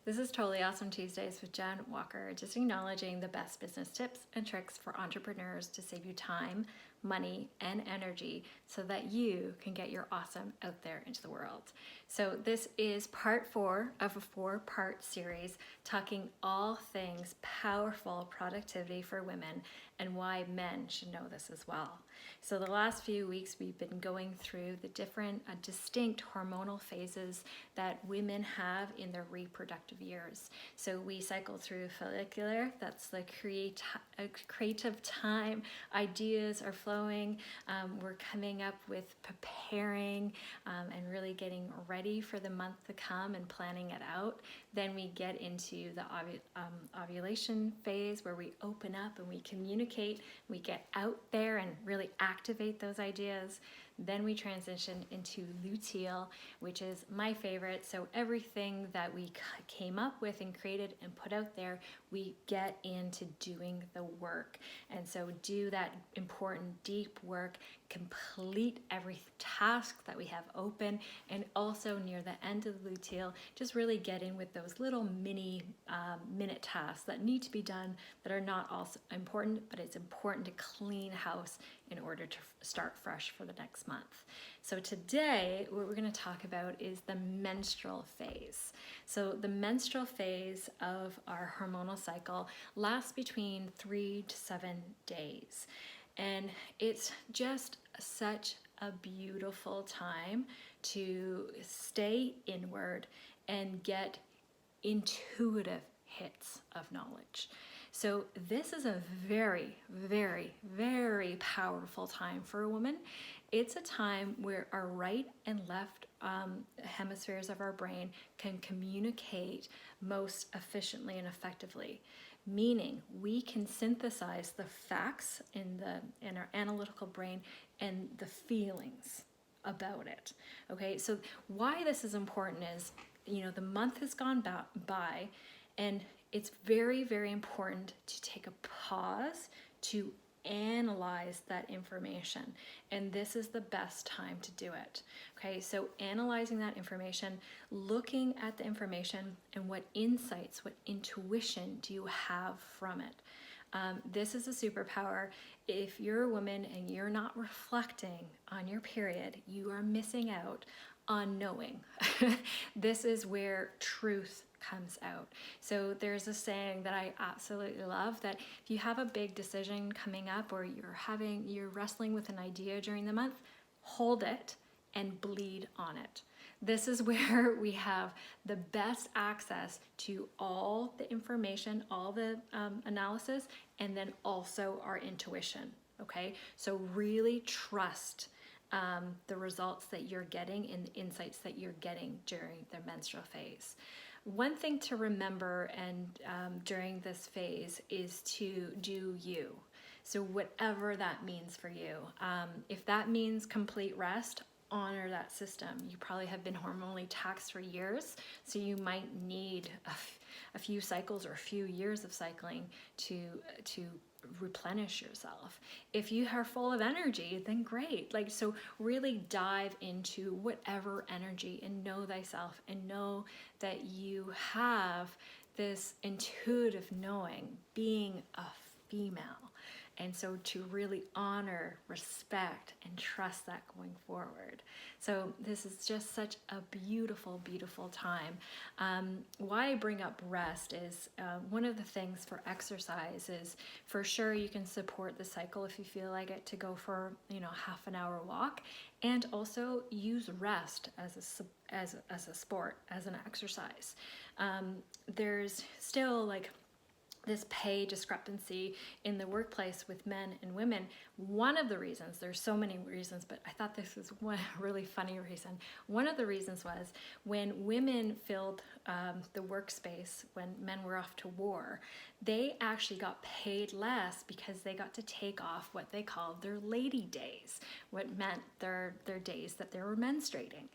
This is Totally Awesome Tuesdays with Jen Walker, just acknowledging the best business tips and tricks for entrepreneurs to save you time, money, and energy so that you can get your awesome out there into the world. So this is part 4 of a 4-part series talking all things powerful productivity for women and why men should know this as well. So the last few weeks we've been going through the different distinct hormonal phases that women have in their reproductive years. So we cycle through follicular, that's the creative time, ideas are flowing, we're coming up with preparing and really getting ready for the month to come and planning it out. Then we get into the ovulation phase where we open up and we communicate, we get out there and really activate those ideas. Then we transition into luteal, which is my favorite. So everything that we came up with and created and put out there, we get into doing the work. And so do that important deep work, complete every task that we have open, and also near the end of the luteal, just really get in with those little mini minute tasks that need to be done that are not also important, but it's important to clean house in order to start fresh for the next month. So today, what we're going to talk about is the menstrual phase. So the menstrual phase of our hormonal cycle lasts between 3 to 7 days. And it's just such a beautiful time to stay inward and get intuitive hits of knowledge. So this is a very, very, very powerful time for a woman. It's a time where our right and left hemispheres of our brain can communicate most efficiently and effectively, meaning we can synthesize the facts in our analytical brain and the feelings about it. Okay, so why this is important is, the month has gone by, and it's very, very important to take a pause to analyze that information. And this is the best time to do it. Okay, so analyzing that information, looking at the information, and what insights, what intuition do you have from it? This is a superpower. If you're a woman and you're not reflecting on your period, you are missing out on knowing. This is where truth comes out. So there's a saying that I absolutely love, that if you have a big decision coming up, or you're wrestling with an idea during the month, hold it and bleed on it. This is where we have the best access to all the information, all the analysis, and then also our intuition. Okay, so really trust the results that you're getting and the insights that you're getting during the menstrual phase. One thing to remember during this phase is to do you. So whatever that means for you. If that means complete rest, honor that system. You probably have been hormonally taxed for years, so you might need a few cycles or a few years of cycling to replenish yourself. If you are full of energy, then great. So really dive into whatever energy and know thyself, and know that you have this intuitive knowing, being a female. And so to really honor, respect, and trust that going forward. So this is just such a beautiful, beautiful time. Why I bring up rest is one of the things for exercise is, for sure you can support the cycle if you feel like it, to go for half an hour walk, and also use rest as a sport, as an exercise. There's still this pay discrepancy in the workplace with men and women. One of the reasons, there's so many reasons, but I thought this was one really funny reason. One of the reasons was when women filled the workspace when men were off to war, they actually got paid less because they got to take off what they called their lady days, what meant their days that they were menstruating.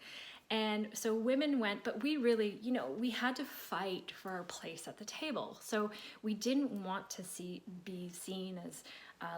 And so women went, but we really, we had to fight for our place at the table. So we didn't want to be seen as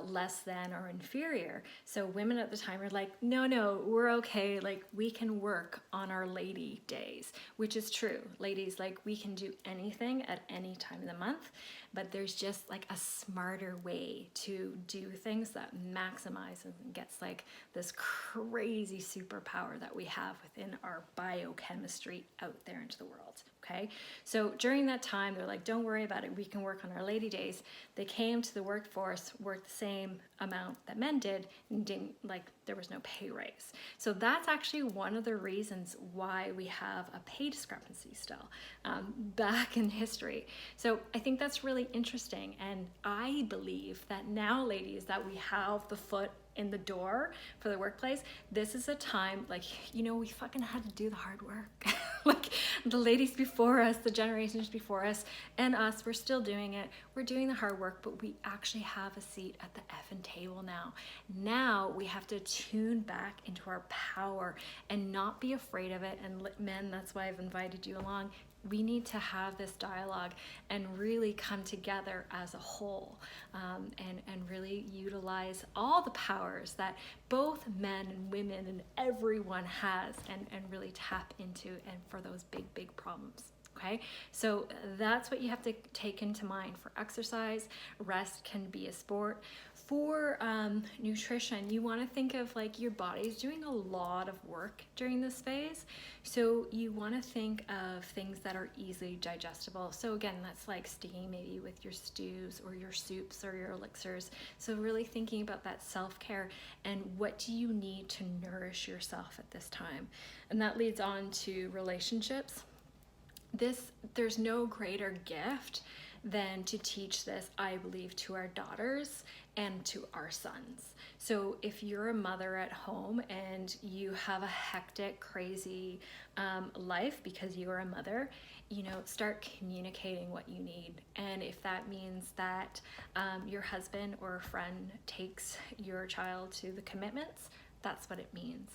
less than or inferior. So women at the time are like, no, we're okay. Like, we can work on our lady days, which is true. Ladies, like, we can do anything at any time of the month, but there's just like a smarter way to do things that maximize and gets like this crazy superpower that we have within our biochemistry out there into the world. Okay, so during that time, they're like, don't worry about it. We can work on our lady days. They came to the workforce, worked the same amount that men did, and didn't, like, there was no pay raise. So that's actually one of the reasons why we have a pay discrepancy still back in history. So I think that's really interesting. And I believe that now, ladies, that we have the foot in the door for the workplace, this is a time, like, we fucking had to do the hard work. Like, the ladies before us, the generations before us, and us, we're still doing it. We're doing the hard work, but we actually have a seat at the effing table now. Now we have to tune back into our power and not be afraid of it. And men, that's why I've invited you along. We need to have this dialogue and really come together as a whole, and really utilize all the powers that both men and women and everyone has, and really tap into, and for those big problems. Okay, so that's what you have to take into mind for exercise. Rest can be a sport. For nutrition, you want to think of like your body's doing a lot of work during this phase. So you want to think of things that are easily digestible. So again, that's like sticking maybe with your stews or your soups or your elixirs. So really thinking about that self-care and what do you need to nourish yourself at this time. And that leads on to relationships. There's no greater gift than to teach this, I believe, to our daughters and to our sons. So if you're a mother at home and you have a hectic, crazy life because you are a mother, start communicating what you need. And if that means that your husband or a friend takes your child to the commitments, that's what it means.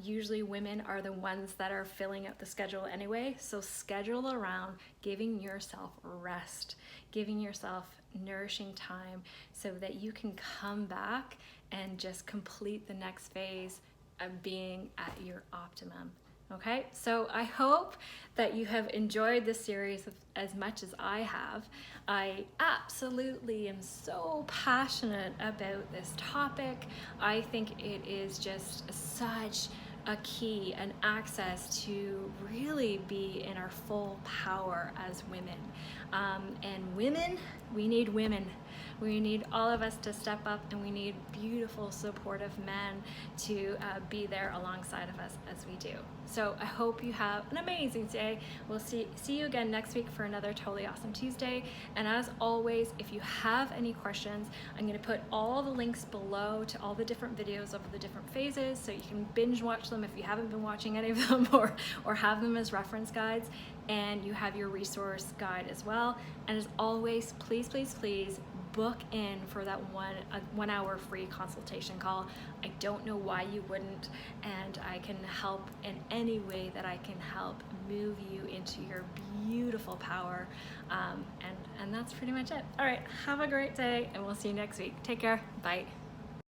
Usually women are the ones that are filling out the schedule anyway, so schedule around giving yourself rest, giving yourself nourishing time so that you can come back and just complete the next phase of being at your optimum. Okay, so I hope that you have enjoyed this series as much as I have. I absolutely am so passionate about this topic. I think it is just such a key and access to really be in our full power as women. And women, we need women. We need all of us to step up, and we need beautiful, supportive men to be there alongside of us as we do. So I hope you have an amazing day. We'll see you again next week for another Totally Awesome Tuesday. And as always, if you have any questions, I'm going to put all the links below to all the different videos of the different phases, so you can binge watch them if you haven't been watching any of them, or have them as reference guides. And you have your resource guide as well. And as always, please book in for that 1 hour free consultation call. I don't know why you wouldn't, and I can help in any way that I can help move you into your beautiful power. And that's pretty much it. All right, have a great day, and we'll see you next week. Take care. Bye.